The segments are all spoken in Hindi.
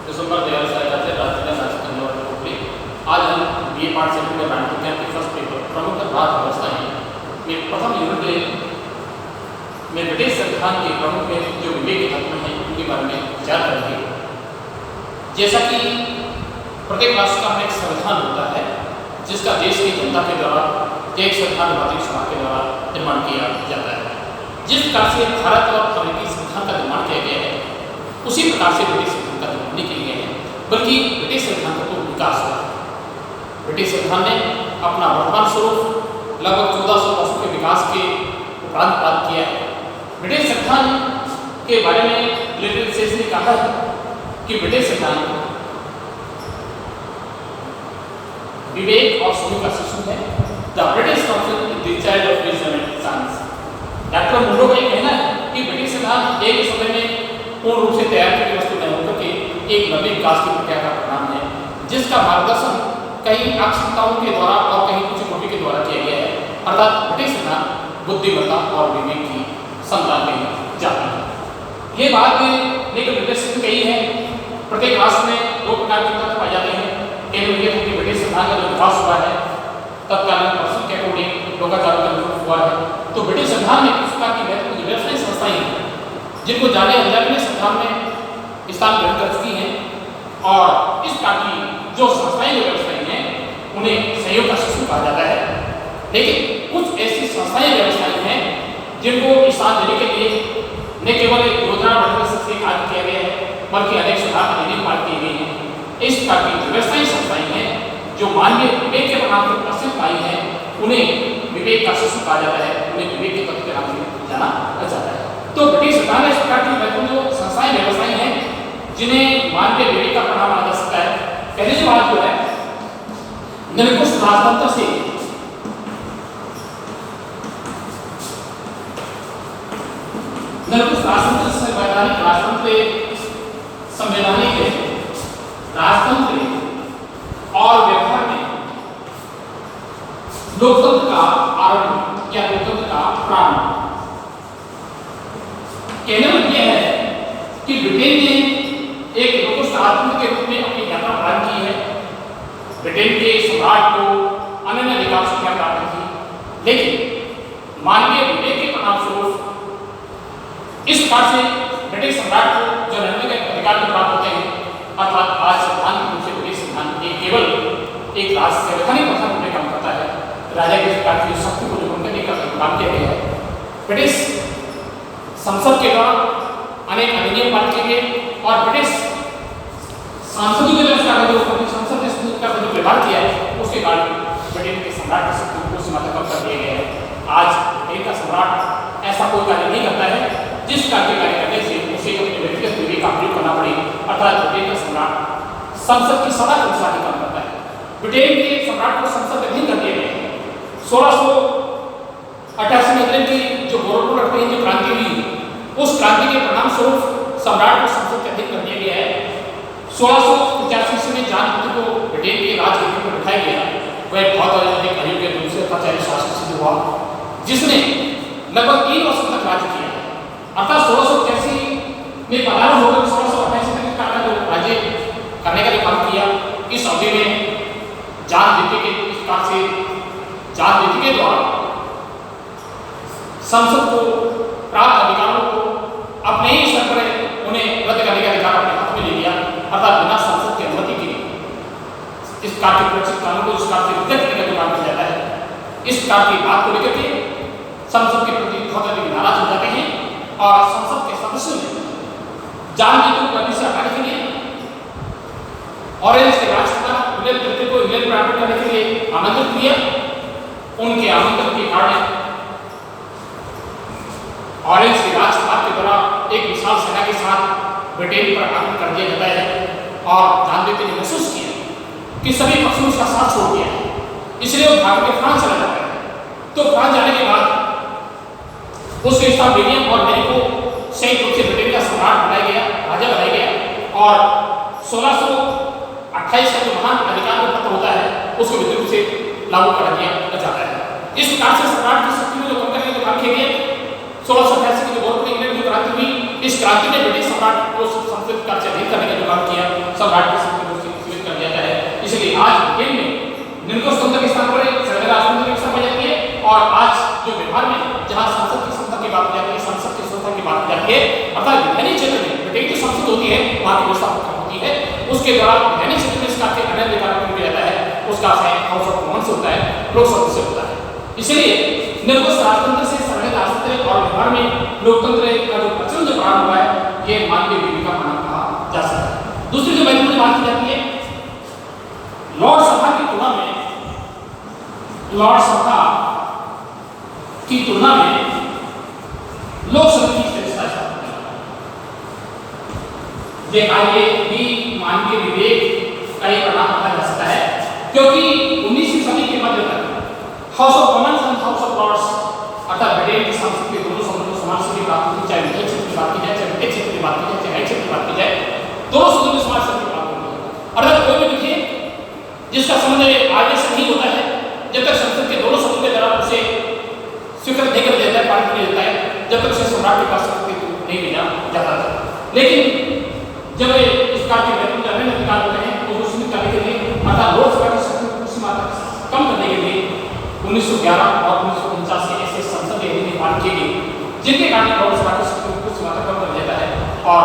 दिसंबर 2007 से राष्ट्रीय शासक आज हम BA पार्ट सेकंड में बैठ चुके हैं कि फर्स्ट पेपर प्रमुख राज्य व्यवस्थाएं में प्रथम यूनिट में ब्रिटिश संविधान के प्रमुख में जो विवेक तत्व हैं उनके बारे में विचार करेंगे। जैसा कि प्रत्येक राष्ट्र का एक संविधान होता है जिसका देश की जनता के द्वारा एक संविधान निर्वाचित सभा के द्वारा निर्माण किया जाता है। जिस प्रकार से भारत और अमेरिकी संविधान का निर्माण किया गया है उसी प्रकार से ब्रिटिश संविधान का निर्माण नहीं किया गया है, बल्कि ब्रिटिश संविधान का तो विकास हुआ। ब्रिटिश संविधान ने अपना वर्तमान स्वरूप लगभग 1400 वर्षों के विकास के उपरांत प्राप्त किया है। ब्रिटिश संविधान के बारे में लिटरेचर सेस ने कहा है कि ब्रिटिश संविधान विवेक और समझ का शिशु है। The British Council is the child of wisdom and science. Doctor Mundo का ये कहना है कि ब्रिटिश संविधान एक समय में पूर्ण रूप से तैयार की वस्तु नहीं होकर के एक लंबी विकास की प्रक्रिया का परिणाम है, जिसका मार्गदर्शन कई अक्षमताओं के द्वारा और कहीं कुछ त्रुटि के द्वारा किया गया है। अर्थात ब्रिटिश संविधान बुद्धिमत्ता और विवेक की संतान में जाती है। ये बात लेकिन ब्रिटिश ने कही है प्रत्येक राष्ट्र में दो प्रकार के तत्व पाए जाते हैं। केवल ये कि ब्रिटिश संविधान का जो विकास हुआ है तत्कालीन पर्सन के अकॉर्डिंग लोकाचारों का विकास हुआ है। तो ब्रिटिश संविधान में किस प्रकार की महत्वपूर्ण व्यवस्थाएं संस्थाएं हैं जिनको जाने अनजाने में संविधान में स्थान ग्रहण कर चुकी हैं, और इस प्रकार की जो संस्थाएं व्यवस्थाएं हैं उन्हें सहयोग का शिशु कहा जाता है। लेकिन कुछ ऐसी संस्थाएं व्यवस्थाएं हैं जिनको स्थान देने के लिए न केवल एक योजना बनाने से कार्य किया गया है बल्कि अनेक सुधार करने की बात की गई है। इस प्रकार की व्यवस्थाएं संस्थाएं हैं जो मानवीय विवेक के नाम से प्रसिद्ध पाई है, उन्हें विवेक का शिशु कहा जाता है, उन्हें विवेक के तत्व के नाम से जाना जाता है। तो ब्रिटिश संविधान में इस प्रकार की महत्वपूर्ण जो संस्थाएं व्यवस्थाएं हैं जिन्हें मानवीय विवेक का परिणाम माना जा सकता है। पहली जो बात जो है निरंकुश राजतंत्र से संवैधानिक राजतंत्र और व्यवहार में लोकतंत्र का आरंभ या लोकतंत्र का प्रारंभ। कहने में यह है कि ब्रिटेन ने एक लोकतंत्र राजतंत्र के रूप में अपनी यात्रा प्रारंभ की है। ब्रिटेन के सम्राट को अनन्य अधिकार संख्या प्राप्त थी, लेकिन मानवीय विवेक के परिणाम स्वरूप इस प्रकार से ब्रिटिश सम्राट को जो अनन्य अधिकार प्राप्त होते हैं, अर्थात आज संविधान के रूप से ब्रिटिश संविधान केवल एक राष्ट्र संवैधानिक प्रथा में काम करता है। राजा के प्रकार की शक्ति को नियमन करने का काम किया गया है। ब्रिटिश संसद के द्वारा अनेक अधिनियम पारित किए गए और ब्रिटिश सांसदों के द्वारा संसद का जो व्यवहार किया है उसके कारण ब्रिटेन के सम्राट की शक्ति को सीमा तक कम कर दिया गया है। आज ब्रिटेन का सम्राट ऐसा कोई कार्य नहीं करता है जिस कार्य करने से उसे अपने व्यक्तिगत विवेक का प्रयोग करना पड़े। अर्थात ब्रिटेन का सम्राट संसद की सदा के अनुसार ही काम करता है। ब्रिटेन के सम्राट को संसद में नहीं कर दिया गया है। 1688 में इंग्लैंड की जो गोरखपुर लड़ते जो क्रांति हुई उस क्रांति के परिणाम स्वरूप सम्राट को संसद के अधीन कर दिया गया है। 1685 में जॉन बुद्ध को ब्रिटेन के राजगद्दी पर बिठाया गया। वह बहुत अधिक अयोग्य दूसरे अत्याचारी शासक सिद्ध हुआ जिसने लगभग 3 वर्षों तक राज्य किया। अर्थात 1685 में पलायन होकर 1688 तक का जो राज्य करने का जो काम किया, इस अवधि में जॉन बुद्ध के इस प्रकार से जॉन बुद्ध के द्वारा संसद को प्राप्त अधिकारों को अपने ही स्तर पर उन्हें रद्द करने का अधिकार अपने हाथ में ले लिया। अर्थात बिना संसद की अनुमति के इस प्रकार के प्रचित कानून को इस प्रकार से रद्द करने का जो काम किया जाता है, इस प्रकार की बात को लेकर के संसद के प्रति बहुत अधिक नाराज हो जाते हैं और संसद के सदस्यों ने जॉन बुद्ध को पद से हटाने के लिए ऑरेंज के राजकुमार विलियम तृतीय को इंग्लैंड में आक्रमण करने के लिए आमंत्रित किया। उनके आमंत्रण के कारण ऑरेंज के राजकुमार के द्वारा एक विशाल सेना के साथ ब्रिटेन पर आक्रमण कर दिया जाता है और जॉन बुद्ध ने महसूस किया कि सभी पक्षों उसका साथ छोड़ दिया है, इसलिए वो भाग के फ्रांस चला जाता है। तो फ्रांस जाने के बाद उसके स्थान विलियम और मैरी को संयुक्त रूप से ब्रिटेन का सम्राट बनाया गया, राजा बनाया गया और 1628 का जो महान अधिकार पत्र होता है उसको विद्युत रूप से लागू कर दिया जाता है। इस प्रकार से सम्राट की शक्ति को जो कम करने का काम किया गया। 1688 की जो गोरखपुर इंग्लैंड की क्रांति हुई, इस क्रांति ने ब्रिटिश सम्राट को संसद कार्य से अधीन करने का जो काम किया सम्राट की शक्ति को सीमित कर दिया जाता है। इसलिए आज गेम में निर्गुण तंत्र के स्थान पर संविधान राष्ट्रपति की स्थापना जाती है और आज जो व्यवहार में जहां संसद की क्षमता की बात की जाती है, संसद की क्षमता की बात की जाती है, अर्थात विधायी क्षेत्र में प्रत्येक जो संसद होती है वहां की व्यवस्था होती है, उसके द्वारा विधायी क्षेत्र में इसका अन्य अधिकार दिया जाता है, उसका हाउस ऑफ कॉमन्स होता है, लोकसभा से होता है। इसलिए निर्गुण राजतंत्र से संविधान राजतंत्र और व्यवहार में लोकतंत्र का जो प्रचलन जो प्रारंभ हुआ है, ये मानवीय विधि का मानव कहा जा सकता है। दूसरी जो महत्वपूर्ण बात की जाती है, लॉर्ड सभा की तुलना में लोकसभा की श्रेष्ठता ये आगे भी मानवीय विवेक का एक परिणाम कहा जा सकता है, क्योंकि 19वीं सदी के मध्य तक House of Commons and House of Lords अर्थात ब्रिटेन की संसद के दोनों सदनों को समान से प्राप्त होती, चाहे विधायी क्षेत्र की बात की जाए, चाहे वित्तीय क्षेत्र की बात की जाए, चाहे न्यायिक क्षेत्र की बात की जाए, दोनों सदनों में समान से प्राप्त होती है। अर्थात कोई भी विधेयक जिसका संबंध आगे से नहीं होता है, जब तक संसद के दोनों सदनों के द्वारा उसे स्वीकृत नहीं कर देता है, पारित नहीं होता है, जब तक उसे सम्राट के पास नहीं भेजा जाता था। लेकिन जब इस प्रकार के महत्वपूर्ण अन्य अधिकार होते हैं तो उसको सीमित करने के लिए अर्थात लोकसभा की शक्ति को कुछ मात्रा कम करने के लिए 1911 और 1949 के ऐसे संसदीय निर्माण किए गए, जिनके कारण लोकसभा की शक्ति को कुछ मात्रा कम कर देता है और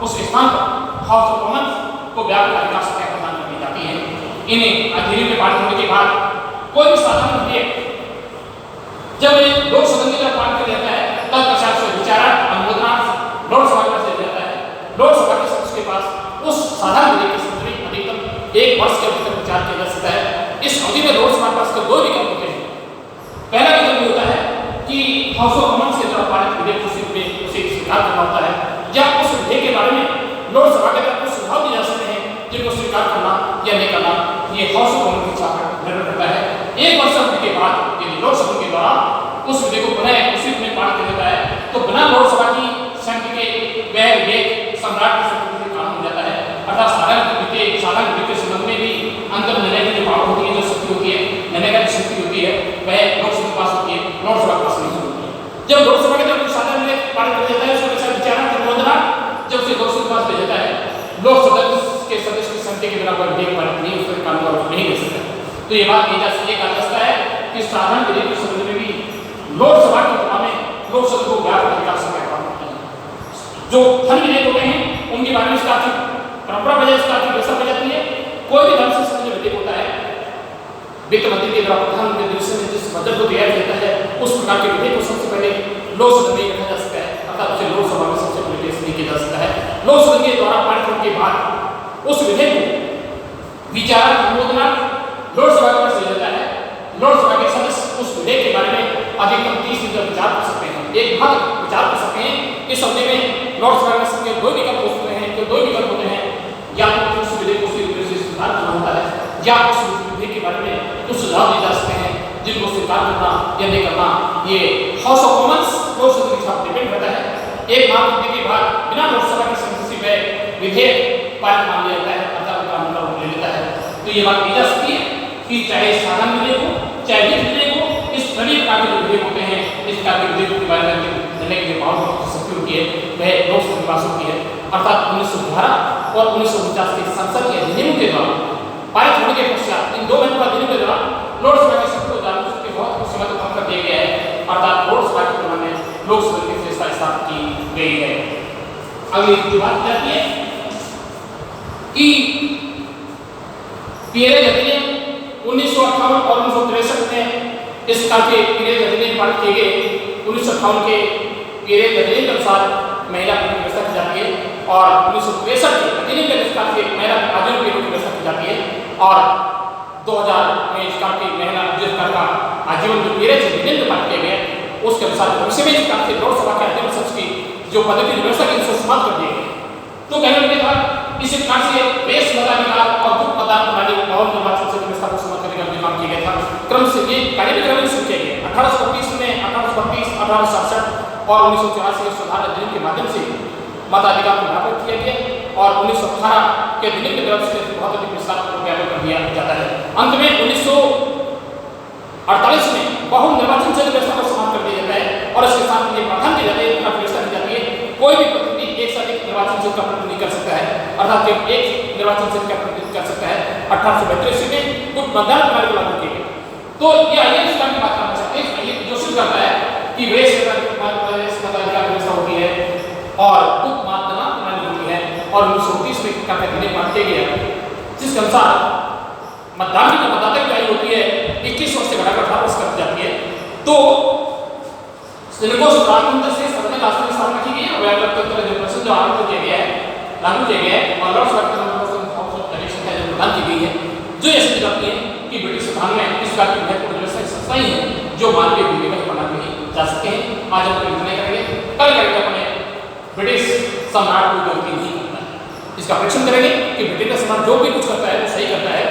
उस स्थान पर हाउस ऑफ कॉमन्स को व्यापक अधिकार सत्ता प्रदान कर दी जाती है। इन्हें अधिनियम में पारित होने के बाद कोई भी साधारण विधेयक जब लोक सदन के द्वारा पारित किया जाता है तब पश्चात से विचारार्थ अनुमोदनार्थ लोकसभा में से जाता है। लोकसभा के सदस्य के पास उस साधारण विधेयक की संबंध में अधिकतम 1 वर्ष के भीतर विचार किया जा सकता है। इस अवधि में लोकसभा के पास के 2 विकल्प होते हैं। पहला विकल्प होता है कि हाउस ऑफ कॉमन्स के द्वारा पारित विधेयक को उसे स्वीकार करना होता है, या उस विधेयक के बारे में लोकसभा के द्वारा कुछ सुझाव दिए जा सकते हैं जिनको स्वीकार करना या नहीं करना, ये हाउस ऑफ कॉमन्स की इच्छा पर निर्भर करता है। 1 वर्ष अवधि के बाद यदि लोकसभा के द्वारा उस विधेयक को पुनः उसी में पारित कर देता है तो बिना लोकसभा की संख्या के वह विधेयक सम्राट की शक्ति से कानून हो जाता है। अर्थात साधारण विधेयक के संबंध में भी अंतर निर्णय की जो पावर होती है, जो शक्ति होती है, निर्णय की शक्ति होती है, वह लोकसभा के पास होती है, लोकसभा के पास नहीं होती है। जब लोकसभा के द्वारा साधारण विधेयक पारित कर देता है उसके पश्चात विचारार्थ अनुमोदनार्थ जब उसे लोकसभा के पास भेजा जाता है, लोकसभा के सदस्य की संख्या के बिना कोई विधेयक पारित नहीं, उसका कानून नहीं ले सकता। तो ये बात कहा जा सकता है कि साधारण विधेयक के संबंध में भी लोकसभा की तुलना में लोकसभा को व्यापक अधिकार से जो धन विधेयक होते हैं उनके बारे में इसका परंपरा बजाय इसका व्यवस्था की जाती है। कोई भी धन से संबंधित विधेयक होता है, वित्त मंत्री के द्वारा प्रधानमंत्री दृष्टि में जिस बजट को तैयार किया जाता है उस प्रकार के विधेयक को सबसे पहले लोकसभा में रखा जा सकता है, अर्थात उसे लोकसभा में सबसे पहले पेश नहीं किया जा सकता है। लोकसभा के द्वारा पारित होने के बाद उस विधेयक को विचारार्थ अनुमोदनार्थ लोकसभा के पास ले जाता है। लोकसभा के सदस्य उस विधेयक के बारे में अधिकतम 30 दिन तक विचार कर सकते हैं, 1 माह तक विचार कर सकते हैं। इस अवधि में लोकसभा में सबके 2 विकल्प हो सकते हैं, जो 2 विकल्प होते हैं, या तो उस विधेयक को स्वीकार करना होता है या उस विधेयक के बारे में कुछ सुझाव दिए जा सकते हैं जिनको स्वीकार करना या नहीं करना ये हाउस ऑफ कॉमन्स लोकसभा के साथ डिपेंड करता है। 1 माह अवधि के बाद बिना लोकसभा की सहमति में विधेयक पारित मान लिया जाता है, अर्थात कानून का रूप ले लेता है। तो ये बात की जा सकती है कि चाहे साधारण विधेयक हो चाहे वित्त विधेयक हो, इस सभी प्रकार के विधेयक होते हैं, इस प्रकार के विधेयक के बारे में निर्णय की पावर शक्ति होती है वह लोकसभा के पास होती है। अर्थात 1911 और 1949 के संसद के अधिनियम के द्वारा पारित होने के पश्चात इन 2 महत्वपूर्ण अधिनियम के द्वारा लोकसभा की शक्ति को जानने के बहुत समय तक कम कर दिया गया है, अर्थात लोकसभा की तुलना में लोकसभा की विशेषता स्थापित की गई है। अगली बात क्या है कि पीएरेज अधिनियम 1958 और 1963 में इस प्रकार के पीएरेज अधिनियम पारित किए गए। 1958 के पीएरेज अधिनियम के अनुसार महिला की व्यवस्था की जाती है और 1963 के अधिनियम के अनुसार के महिला आजीवन की व्यवस्था की जाती है और 2000 में इस प्रकार की महिला जिस प्रकार का आजीवन जो पीएरेज अधिनियम पारित किया गया उसके अनुसार भविष्य में इस प्रकार के लोकसभा के अध्यक्ष सदस्य की जो पद्धति व्यवस्था की समाप्त कर दिए गए। तो कहने लगे था इस प्रकार से बेस मताधिकार और गुप्त मतदान प्रणाली और निर्वाचन से व्यवस्था को समाप्त करने का निर्माण किया गया था। क्रम से ये कार्यक्रम शुरू किया गया 1832 में, 1832, 1867 और 1984 के सुधार अधिनियम के माध्यम से मताधिकार को व्यापक किया गया और 1918 के अधिनियम की तरफ से बहुत अधिक विस्तार को व्यापक कर दिया जाता है। अंत में 1948 में बहु निर्वाचन से व्यवस्था को समाप्त कर दिया जाता है और इसके साथ ये प्रावधान किया जाता है, व्यवस्था की जाती है कोई भी प्रतिनिधि एक से अधिक निर्वाचन क्षेत्र का प्रतिनिधित्व कर सकता है, अर्थात केवल एक निर्वाचन क्षेत्र का प्रतिनिधित्व कर सकता है। 1842 में कुछ मतदान प्रणाली को लागू किया गया। तो ये आइए इस बात की बात करना चाहते हैं। ये जो सिद्ध करता है कि वैसे मताधिकार व्यवस्था होती है और उप मतदान प्रणाली होती है, और 1929 में का विधेयक किया गया जिसके अनुसार मतदान की मतदाता की आयु होती है 21 वर्ष से घटाकर 18 वर्ष कर दी जाती है। तो सिनेगोस प्रारंभ से सदन राष्ट्रीय स्थापना की गई है और व्यापक निर्वाचन जो आरंभ किया गया है, लागू किया गया है, और लॉर्ड्स इलेक्शन का जो प्रदान की गई है, जो ये सिद्ध करती है कि ब्रिटिश संविधान में इस प्रकार की महत्वपूर्ण व्यवस्था संस्थाएं हैं जो मानवीय भूमिका बना के जा सकते हैं। आज हम निर्णय करेंगे, कल करेंगे अपने ब्रिटिश सम्राट को गलती नहीं करता है, इसका परीक्षण करेंगे कि ब्रिटिश सम्राट जो भी कुछ करता है वो सही करता है।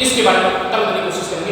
इसके बारे में कल करने की कोशिश करेंगे।